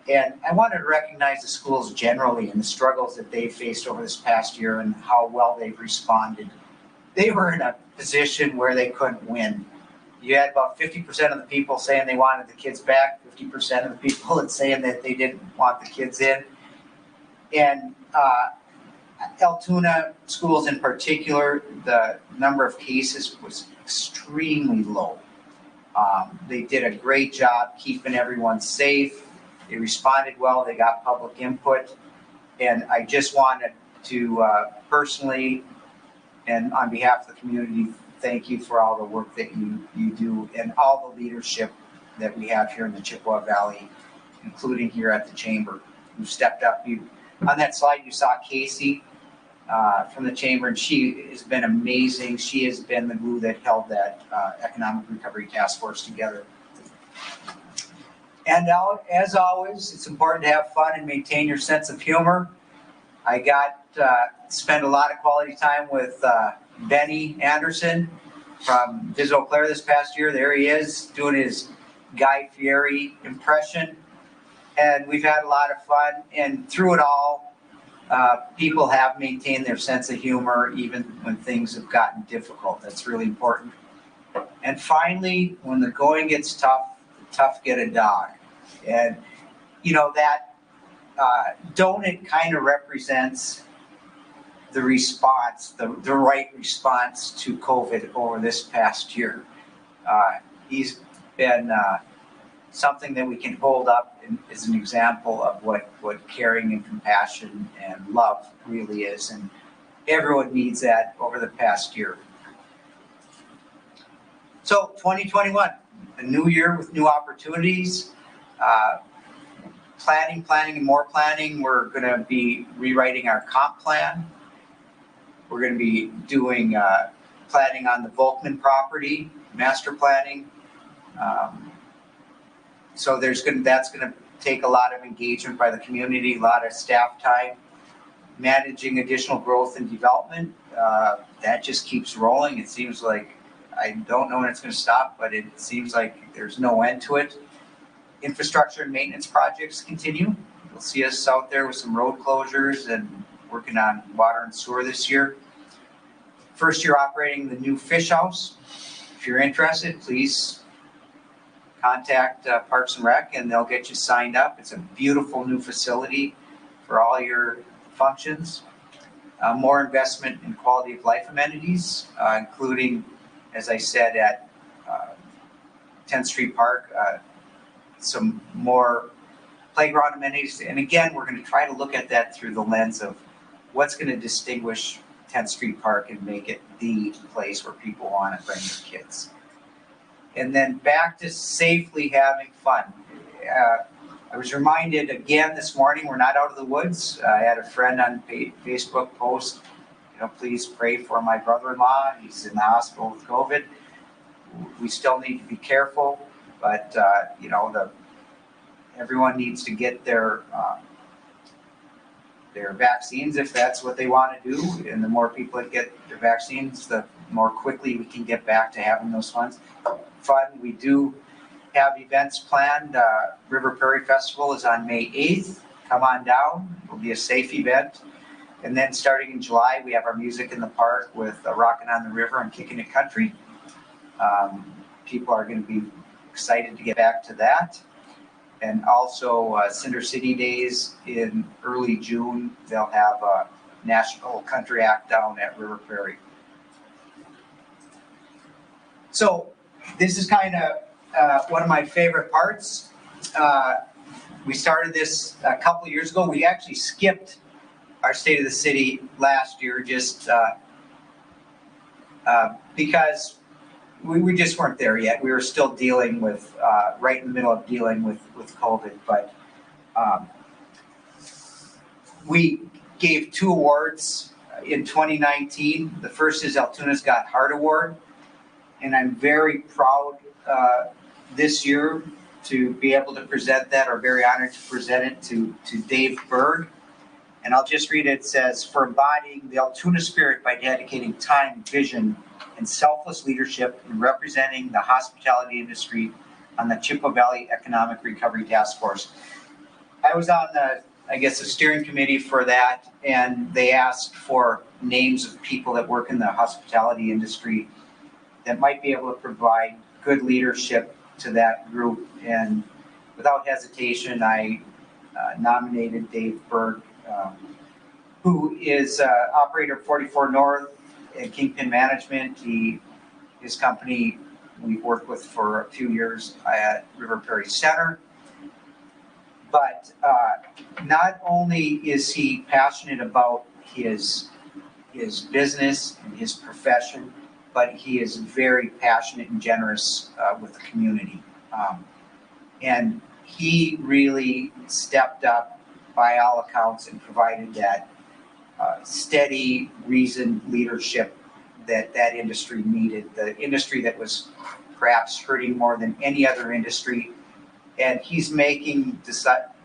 And I wanted to recognize the schools generally and the struggles that they faced over this past year and how well they've responded. They were in a position where they couldn't win. You had about 50% of the people saying they wanted the kids back, 50% of the people that saying that they didn't want the kids in. And Altoona schools in particular, the number of cases was extremely low. They did a great job keeping everyone safe. They responded well. They got public input. And I just wanted to personally and on behalf of the community, thank you for all the work that you do and all the leadership that we have here in the Chippewa Valley, including here at the Chamber, who stepped up. On that slide, you saw Casey from the Chamber, and she has been amazing. She has been the glue that held that Economic Recovery Task Force together. And now, as always, it's important to have fun and maintain your sense of humor. I got spent a lot of quality time with Benny Anderson from Visit Eau Claire this past year. There he is doing his Guy Fieri impression. And we've had a lot of fun. And through it all, people have maintained their sense of humor even when things have gotten difficult. That's really important. And finally, when the going gets tough, tough get a dog. And, you know, that donut kind of represents the response, the right response to COVID over this past year. He's been something that we can hold up as an example of what caring and compassion and love really is. And everyone needs that over the past year. So 2021, a new year with new opportunities. Planning, and more planning. We're going to be rewriting our comp plan. We're going to be doing planning on the Volkman property, master planning. So that's going to take a lot of engagement by the community, a lot of staff time. Managing additional growth and development, that just keeps rolling. It seems like, I don't know when it's going to stop, but it seems like there's no end to it. Infrastructure and maintenance projects continue. You'll see us out there with some road closures and working on water and sewer this year. First year operating the new fish house. If you're interested, please contact Parks and Rec and they'll get you signed up. It's a beautiful new facility for all your functions. More investment in quality of life amenities, including, as I said, at 10th Street Park, some more playground amenities. And again, we're going to try to look at that through the lens of what's going to distinguish 10th Street Park and make it the place where people want to bring their kids. And then back to safely having fun. I was reminded again this morning, we're not out of the woods. I had a friend on Facebook post, please pray for my brother-in-law. He's in the hospital with COVID. We still need to be careful. But, everyone needs to get their vaccines if that's what they want to do. And the more people that get their vaccines, the more quickly we can get back to having those fun. We do have events planned. River Prairie Festival is on May 8th. Come on down. It'll be a safe event. And then starting in July, we have our Music in the Park with Rockin' on the River and Kickin' It Country. People are going to be excited to get back to that. And also Cinder City Days in early June. They'll have a National Country Act down at River Prairie. So this is kind of one of my favorite parts. We started this a couple of years ago. We actually skipped our State of the City last year just because we just weren't there yet. We were still dealing with, right in the middle of dealing with COVID. But we gave 2 awards in 2019. The first is Altoona's Got Heart Award. And I'm very proud this year to be able to present that, or very honored to present it to Dave Berg And I'll just read it. It says, for embodying the Altoona spirit by dedicating time, vision, and selfless leadership in representing the hospitality industry on the Chippewa Valley Economic Recovery Task Force. I was on the steering committee for that, and they asked for names of people that work in the hospitality industry that might be able to provide good leadership to that group. And without hesitation, I nominated Dave Berg, who is operator of 44 North at Kingpin Management. His company we've worked with for a few years at River Prairie Center. But not only is he passionate about his business and his profession, but he is very passionate and generous with the community. And he really stepped up by all accounts and provided that steady, reasoned leadership that industry needed, the industry that was perhaps hurting more than any other industry. And he's making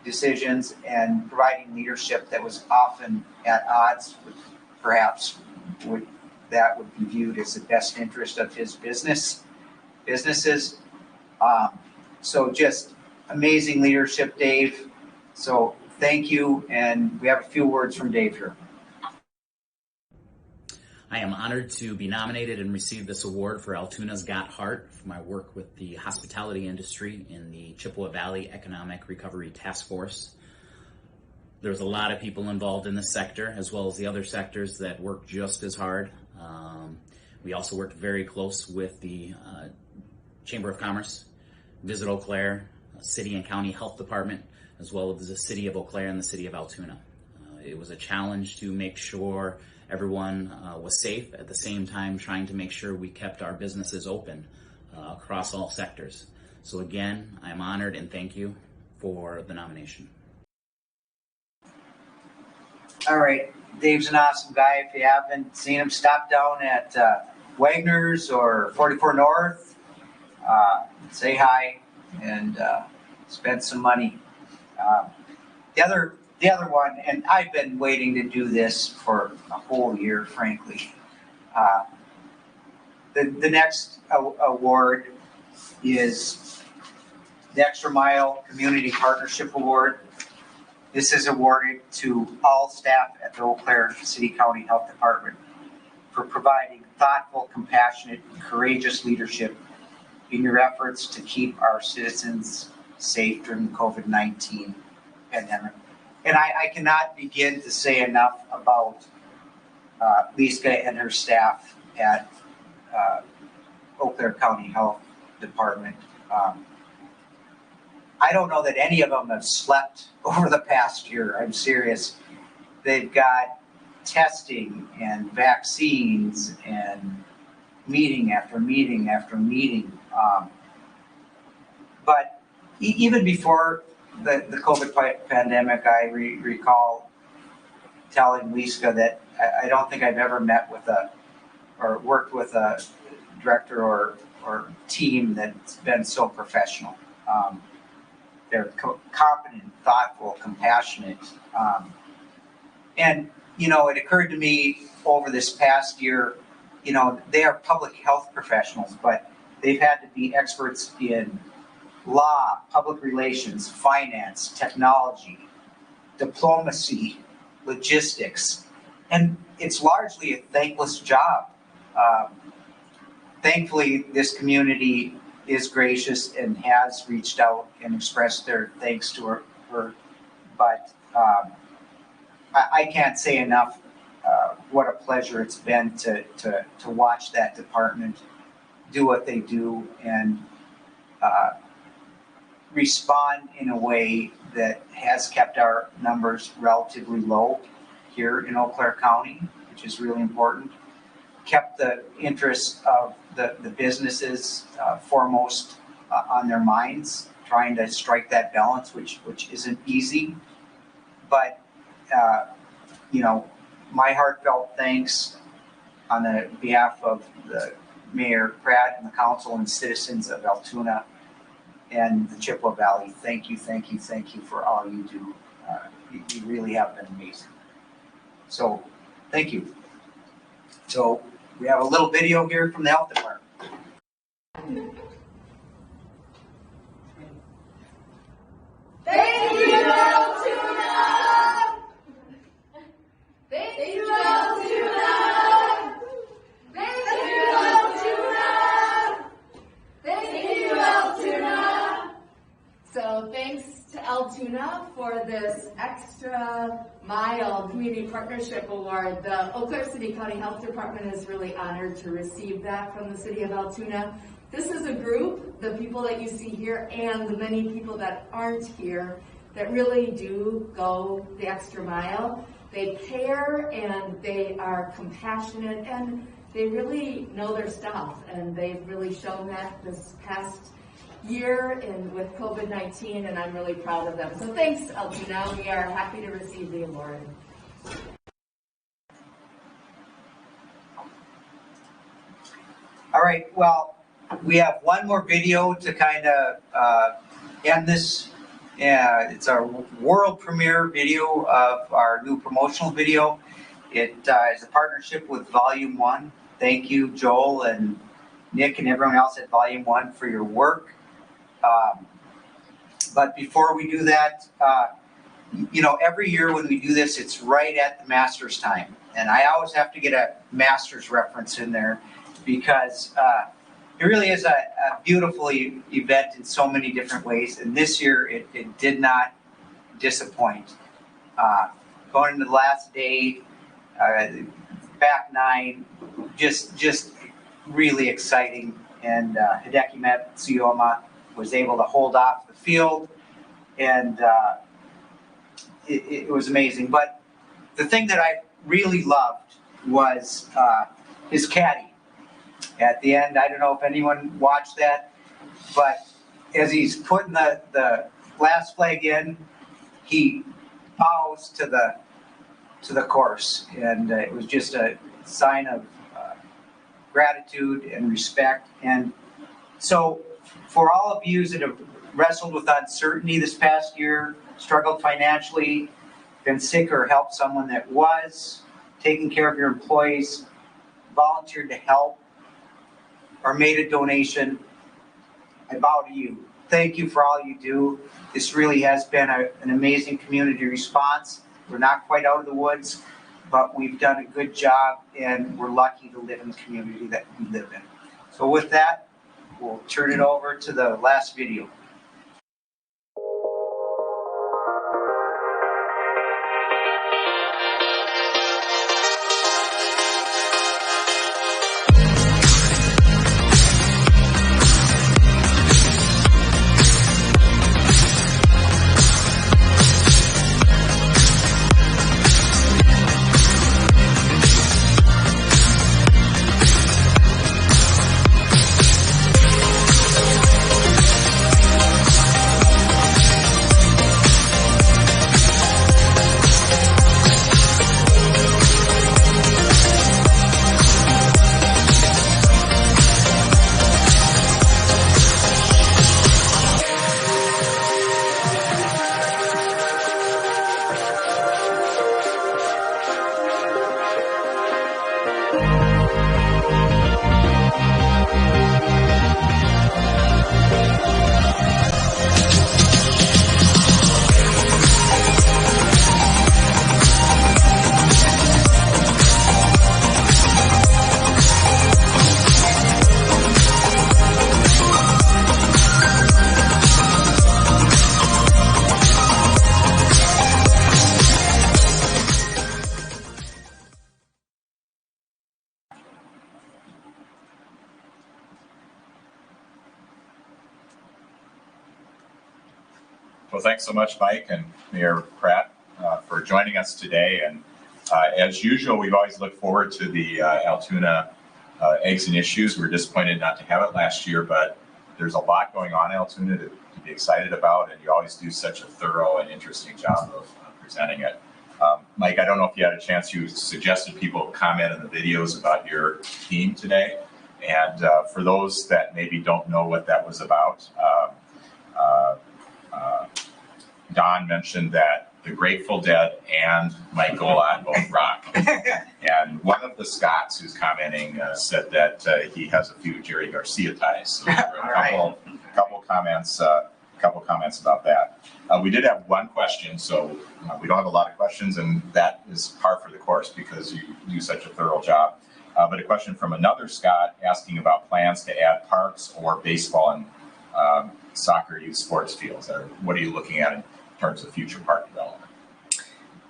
decisions and providing leadership that was often at odds with perhaps that would be viewed as the best interest of his businesses. So just amazing leadership, Dave. So thank you. And we have a few words from Dave here. I am honored to be nominated and receive this award for Altoona's Got Heart for my work with the hospitality industry in the Chippewa Valley Economic Recovery Task Force. There's a lot of people involved in this sector, as well as the other sectors that work just as hard. We also worked very close with the Chamber of Commerce, Visit Eau Claire, City and County Health Department, as well as the City of Eau Claire and the City of Altoona. It was a challenge to make sure everyone was safe, at the same time trying to make sure we kept our businesses open across all sectors. So again, I'm honored and thank you for the nomination. All right, Dave's an awesome guy. If you haven't seen him, stop down at Wagner's or 44 North, say hi and spend some money. The other one, and I've been waiting to do this for a whole year, frankly. The next award is the Extra Mile Community Partnership Award. This is awarded to all staff at the Eau Claire City County Health Department for providing thoughtful, compassionate, and courageous leadership in your efforts to keep our citizens safe during the COVID-19 pandemic. And I cannot begin to say enough about Lisa and her staff at Eau Claire County Health Department. I don't know that any of them have slept over the past year. I'm serious. They've got testing and vaccines and meeting after meeting after meeting. But even before the COVID pandemic, I recall telling Lisa that I don't think I've ever met with or worked with a director or team that's been so professional. They're competent, thoughtful, compassionate. And, it occurred to me over this past year, they are public health professionals, but they've had to be experts in law, public relations, finance, technology, diplomacy, logistics, and it's largely a thankless job. Thankfully, this community is gracious and has reached out and expressed their thanks to her. But I can't say enough what a pleasure it's been to watch that department do what they do and respond in a way that has kept our numbers relatively low here in Eau Claire County, which is really important. Kept the interests of the businesses foremost on their minds, trying to strike that balance, which isn't easy. But my heartfelt thanks on the behalf of the Mayor Pratt and the council and citizens of Altoona and the Chippewa Valley. Thank you for all you do. You really have been amazing. So thank you. So we have a little video here from the health department. Thank you, Altoona! Thank you, Altoona! Thank you, Altoona! Thank you, Altoona! So thanks to Altoona for this extra mile community partnership award. The Eau Claire City County Health Department is really honored to receive that from the city of Altoona. This is a group, the people that you see here and the many people that aren't here, that really do go the extra mile. They care and they are compassionate and they really know their stuff, and they've really shown that this past year and with COVID-19, and I'm really proud of them. So thanks, Altoona. We are happy to receive the award. All right, well, we have one more video to kind of end this. It's our world premiere video of our new promotional video. It is a partnership with Volume 1. Thank you, Joel and Nick and everyone else at Volume 1 for your work. But before we do that, you know, every year when we do this, it's right at the Masters time. And I always have to get a Masters reference in there because it really is a beautiful event in so many different ways. And this year, it did not disappoint. Going into the last day, back nine, just really exciting. And Hideki Matsuyama was able to hold off the field, and it was amazing. But the thing that I really loved was his caddy. At the end, I don't know if anyone watched that, but as he's putting the last flag in, he bows to the course, and it was just a sign of gratitude and respect. And so for all of you that have wrestled with uncertainty this past year, struggled financially, been sick or helped someone that was, taking care of your employees, volunteered to help, or made a donation, I bow to you. Thank you for all you do. This really has been an amazing community response. We're not quite out of the woods, but we've done a good job, and we're lucky to live in the community that we live in. So with that, we'll turn it over to the last video. Well, thanks so much, Mike and Mayor Pratt, for joining us today. And as usual, we've always looked forward to the Altoona Eggs and Issues. We were disappointed not to have it last year, but there's a lot going on in Altoona to be excited about, and you always do such a thorough and interesting job of presenting it. Mike, I don't know if you had a chance, you suggested people comment in the videos about your theme today. And for those that maybe don't know what that was about, Don mentioned that the Grateful Dead and Mike Golan both rock. And one of the Scots who's commenting said that he has a few Jerry Garcia ties. So a couple comments about that. We did have one question, so we don't have a lot of questions, and that is par for the course because you do such a thorough job. But a question from another Scott asking about plans to add parks or baseball and soccer youth sports fields. What are you looking at in terms of future park development?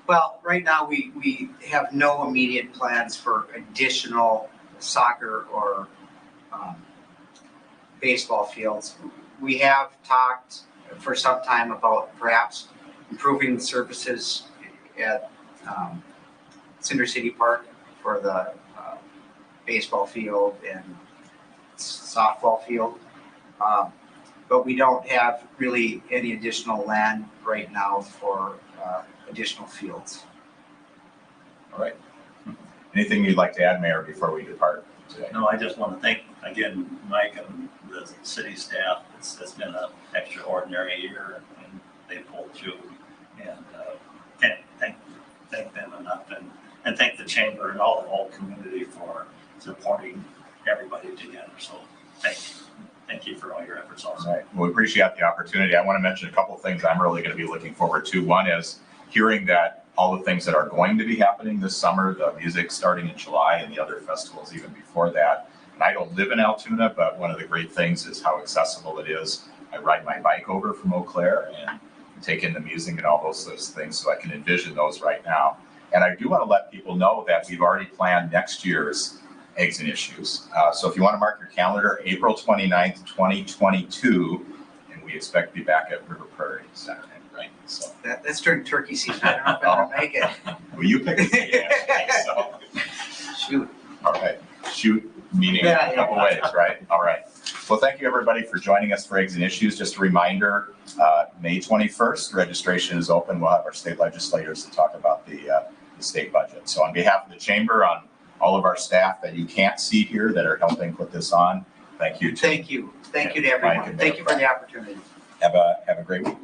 Well, right now we have no immediate plans for additional soccer or baseball fields. We have talked for some time about perhaps improving the surfaces at Cinder City Park for the baseball field and softball field. But we don't have really any additional land right now for additional fields. All right. Anything you'd like to add, Mayor, before we depart today? No, I just want to thank again Mike and the city staff. It's been an extraordinary year, and they pulled through. And can't thank them enough, and thank the chamber and all the whole community for supporting everybody together. So thank you for all your efforts also. All right. Well, we appreciate the opportunity. I want to mention a couple of things I'm really going to be looking forward to. One is hearing that all the things that are going to be happening this summer, the music starting in July and the other festivals even before that. And I don't live in Altoona, but one of the great things is how accessible it is. I ride my bike over from Eau Claire and take in the music and all those things, so I can envision those right now. And I do want to let people know that we've already planned next year's Eggs and Issues. So if you want to mark your calendar, April 29th, 2022, and we expect to be back at River Prairie Saturday, right? So that's during turkey season. I don't know if I'll make it. Well, you pick it. So. Shoot. All right. Shoot, meaning a couple ways, right? All right. Well, thank you, everybody, for joining us for Eggs and Issues. Just a reminder, May 21st, registration is open. We'll have our state legislators to talk about the state budget. So on behalf of the chamber, on all of our staff that you can't see here that are helping put this on, thank you. Thank you. Thank you to everyone. Thank you for the opportunity. Have a great week.